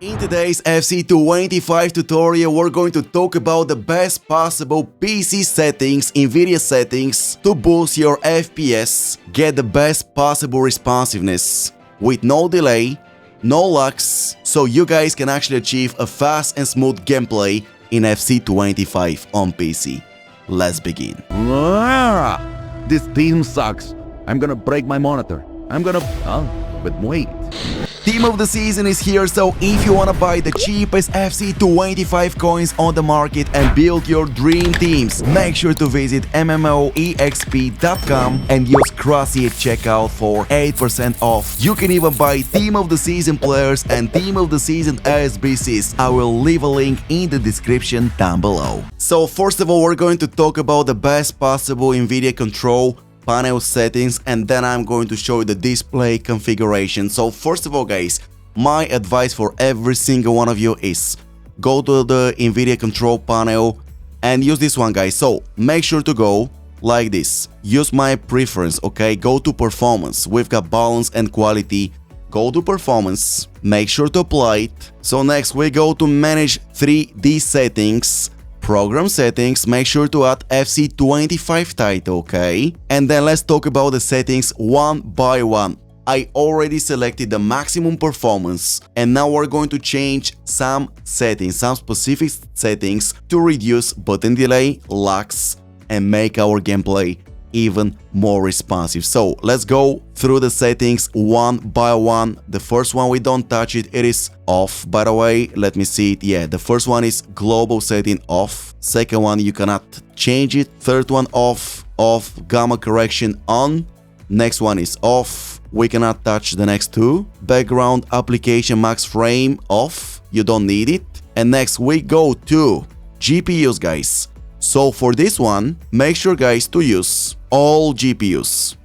In today's FC25 tutorial, we're going to talk about the best possible PC settings, Nvidia settings to boost your FPS, get the best possible responsiveness with no delay, no lags, so you guys can actually achieve a fast and smooth gameplay in FC25 on PC. Let's begin. This team sucks. I'm gonna break my monitor. But wait. Team of the season is here, so if you wanna buy the cheapest FC25 coins on the market and build your dream teams, make sure to visit MMOEXP.com and use Crossy at checkout for 8% off. You can even buy Team of the Season players and Team of the Season SBCs. I will leave a link in the description down below. So first of all, we're going to talk about the best possible Nvidia control panel settings, and then I'm going to show you the display configuration. So first of all, guys, my advice for every single one of you is go to the Nvidia control panel and use this one, guys. So make sure to go like this, use my preference, okay? Go to performance, we've got balance and quality. Go to performance, make sure to apply it. So next we go to manage 3D settings, program settings, make sure to add FC25 title, okay? And then let's talk about the settings one by one. I already selected the maximum performance, and now we're going to change some settings, some specific settings to reduce button delay, lags, and make our gameplay even more responsive. So let's go through the settings one by one. The first one, we don't touch it, it is off, by the way. Let me see it. Yeah, the first one is global setting off. Second one, you cannot change it. Third one, off, gamma correction on. Next one is off, we cannot touch the next two. Background application max frame off, you don't need it. And next we go to GPUs, guys. So for this one, make sure, guys, to use all GPUs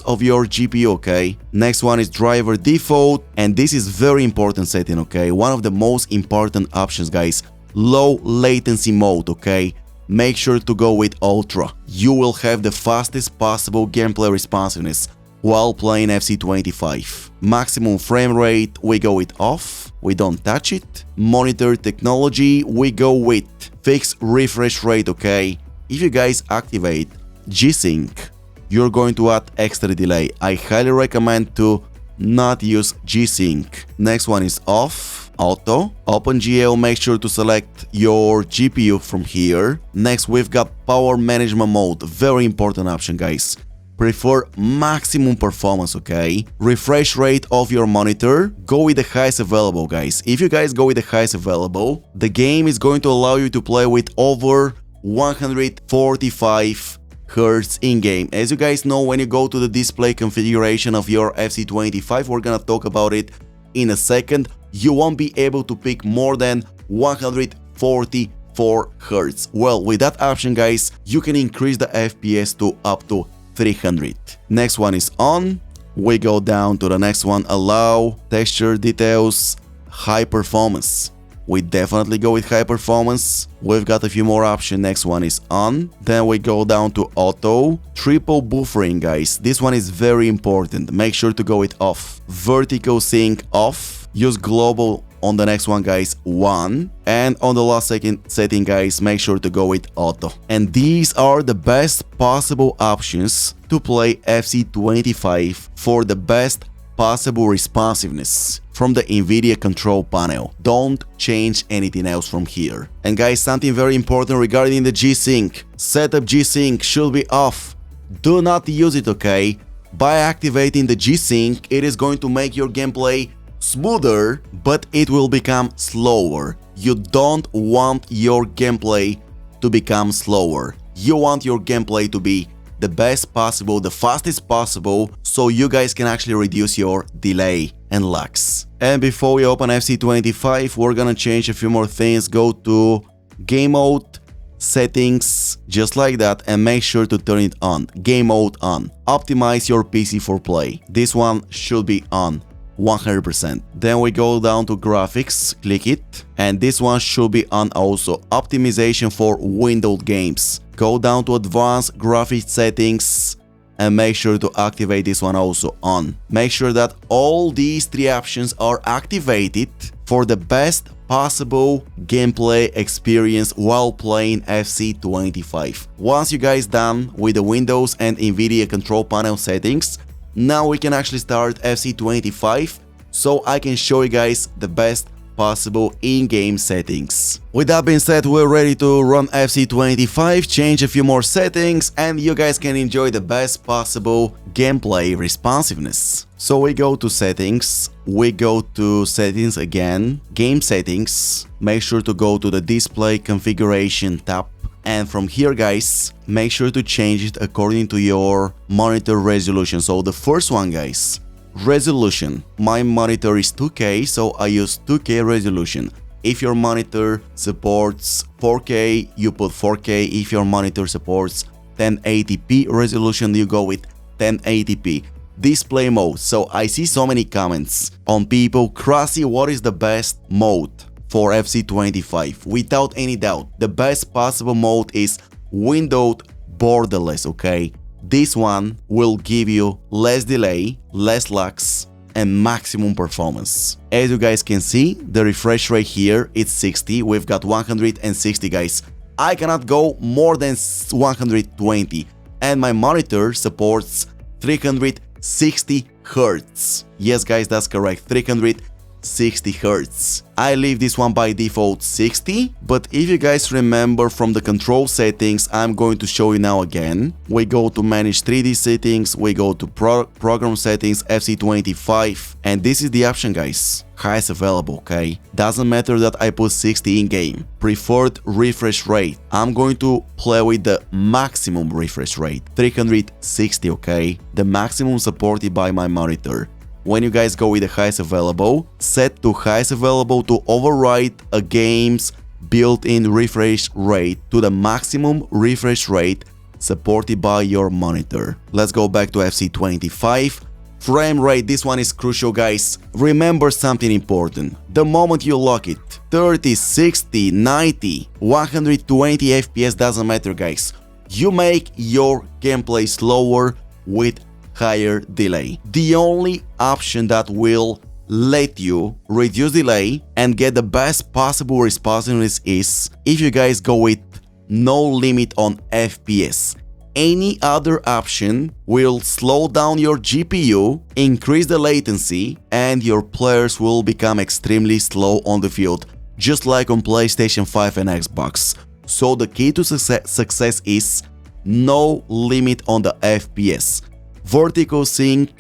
of your GPU, okay? Next one is driver default, and this is very important setting, okay? One of the most important options, guys, low latency mode, okay? Make sure to go with ultra. You will have the fastest possible gameplay responsiveness while playing FC25. Maximum frame rate, we go with off, we don't touch it. Monitor technology, we go with fixed refresh rate, okay? If you guys activate G-Sync, you're going to add extra delay. I highly recommend to not use G-Sync. Next one is off, auto. OpenGL, make sure to select your GPU from here. Next, we've got power management mode. Very important option, guys. Prefer maximum performance, okay? Refresh rate of your monitor, go with the highest available, guys. If you guys go with the highest available, the game is going to allow you to play with over 145 Hz in-game. As you guys know, when you go to the display configuration of your FC25, we're gonna talk about it in a second, you won't be able to pick more than 144 Hz. Well, with that option, guys, you can increase the FPS to up to 300. Next one is on. We go down to the next one, allow, texture details, high performance. We definitely go with high performance. We've got a few more options. Next one is on. Then we go down to auto. Triple buffering, guys. This one is very important. Make sure to go with off. Vertical sync off. Use global on the next one, guys, 1. And on the last setting, guys, make sure to go with auto. And these are the best possible options to play FC25 for the best possible responsiveness from the Nvidia control panel. Don't change anything else from here. And guys, something very important regarding the G-Sync. Setup G-Sync should be off. Do not use it, okay? By activating the G-Sync, it is going to make your gameplay smoother, but it will become slower. You don't want your gameplay to become slower. You want your gameplay to be the best possible, the fastest possible, so you guys can actually reduce your delay and lags. And before we open FC25, we're gonna change a few more things. Go to game mode, settings, just like that, and make sure to turn it on. Game mode on. Optimize your PC for play. This one should be on 100%. Then we go down to graphics, click it, and this one should be on also. Optimization for windowed games. Go down to advanced graphics settings and make sure to activate this one also on. Make sure that all these three options are activated for the best possible gameplay experience while playing FC25. Once you guys done with the Windows and Nvidia control panel settings, now we can actually start FC25, so I can show you guys the best possible in-game settings. With that being said, we're ready to run FC25, change a few more settings, and you guys can enjoy the best possible gameplay responsiveness. So we go to settings, we go to settings again, game settings, make sure to go to the display configuration tab, and from here guys, make sure to change it according to your monitor resolution. So the first one guys, resolution. My monitor is 2K, so I use 2K resolution. If your monitor supports 4K, you put 4K. If your monitor supports 1080p resolution, you go with 1080p. Display mode. So I see so many comments on people, Krasi, what is the best mode for FC25? Without any doubt, the best possible mode is windowed borderless, okay? This one will give you less delay, less lags, and maximum performance. As you guys can see, the refresh rate here is 60. We've got 160 guys. I cannot go more than 120, and my monitor supports 360 Hz. Yes guys, that's correct, 360 Hz. I leave this one by default 60, but if you guys remember from the control settings, I'm going to show you now again. We go to manage 3D settings, we go to program settings, FC25, and this is the option guys, highest available, okay? Doesn't matter that I put 60 in game. Preferred refresh rate, I'm going to play with the maximum refresh rate, 360, okay? The maximum supported by my monitor. When you guys go with the highest available, set to highest available to override a game's built-in refresh rate to the maximum refresh rate supported by your monitor. Let's go back to FC25. Frame rate, this one is crucial guys. Remember something important. The moment you lock it, 30, 60, 90, 120 FPS doesn't matter guys. You make your gameplay slower with higher delay. The only option that will let you reduce delay and get the best possible responsiveness is if you guys go with no limit on FPS. Any other option will slow down your GPU, increase the latency, and your players will become extremely slow on the field, just like on PlayStation 5 and Xbox. So the key to success is no limit on the FPS. Vertical sync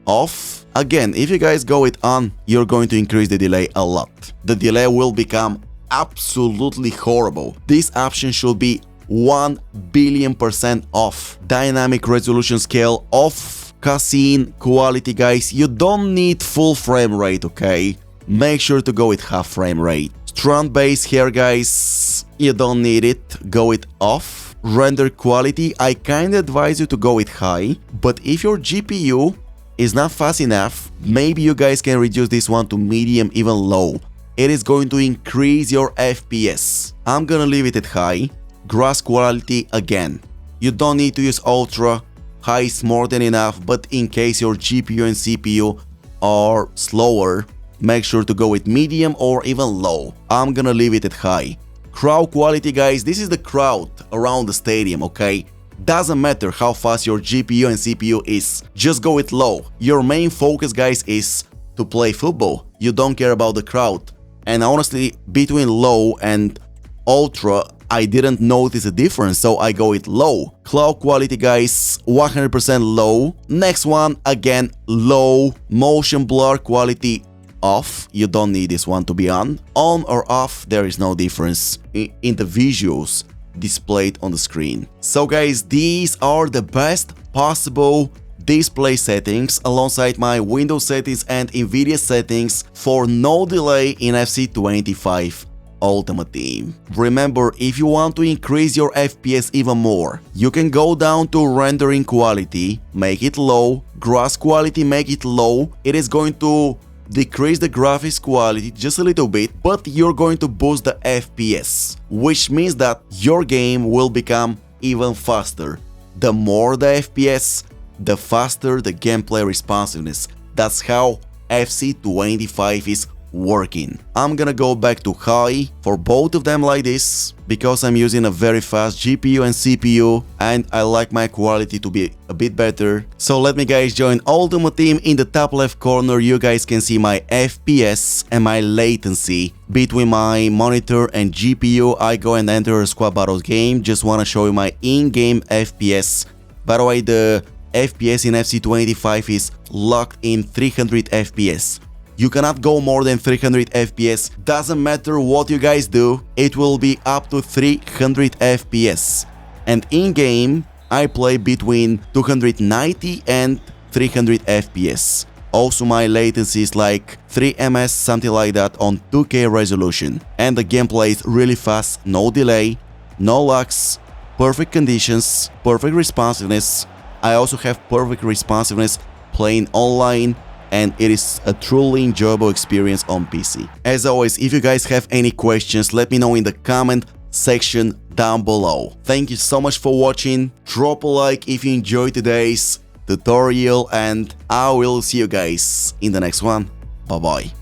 off. Again, if you guys go it on, you're going to increase the delay a lot. The delay will become absolutely horrible. This option should be 1 billion% off. Dynamic resolution scale off. Cutscene quality guys, you don't need full frame rate, okay? Make sure to go with half frame rate. Strand base here guys, you don't need it, go it off. Render quality, I kinda advise you to go with high, but if your GPU is not fast enough, maybe you guys can reduce this one to medium, even low. It is going to increase your FPS. I'm gonna leave it at high. Grass quality again, you don't need to use ultra, high is more than enough, but in case your GPU and CPU are slower, make sure to go with medium or even low. I'm gonna leave it at high. Crowd quality guys, this is the crowd around the stadium, okay? Doesn't matter how fast your GPU and CPU is, just go with low. Your main focus guys is to play football, you don't care about the crowd. And honestly, between low and ultra, I didn't notice a difference, so I go with low. Cloud quality guys, 100% low. Next one, again, low. Motion blur quality off, you don't need this one to be on. On or off, there is no difference in the visuals displayed on the screen. So guys, these are the best possible display settings alongside my Windows settings and Nvidia settings for no delay in FC25 Ultimate Team. Remember, if you want to increase your FPS even more, you can go down to rendering quality, make it low, grass quality, make it low. It is going to decrease the graphics quality just a little bit, but you're going to boost the FPS, which means that your game will become even faster. The more the FPS, the faster the gameplay responsiveness. That's how FC25 is working. I'm gonna go back to high for both of them like this, because I'm using a very fast GPU and CPU and I like my quality to be a bit better. So let me guys join Ultimate Team. In the top left corner you guys can see my FPS and my latency between my monitor and GPU. I go and enter a squad battles game. Just wanna show you my in-game FPS. By the way, the FPS in FC25 is locked in 300 FPS. You cannot go more than 300 FPS. Doesn't matter what you guys do, it will be up to 300 FPS. And in-game, I play between 290 and 300 FPS. Also my latency is like 3 ms, something like that, on 2K resolution. And the gameplay is really fast, no delay, no lags, perfect conditions, perfect responsiveness. I also have perfect responsiveness playing online, and it is a truly enjoyable experience on PC. As always, if you guys have any questions, let me know in the comment section down below. Thank you so much for watching. Drop a like if you enjoyed today's tutorial, and I will see you guys in the next one. Bye bye.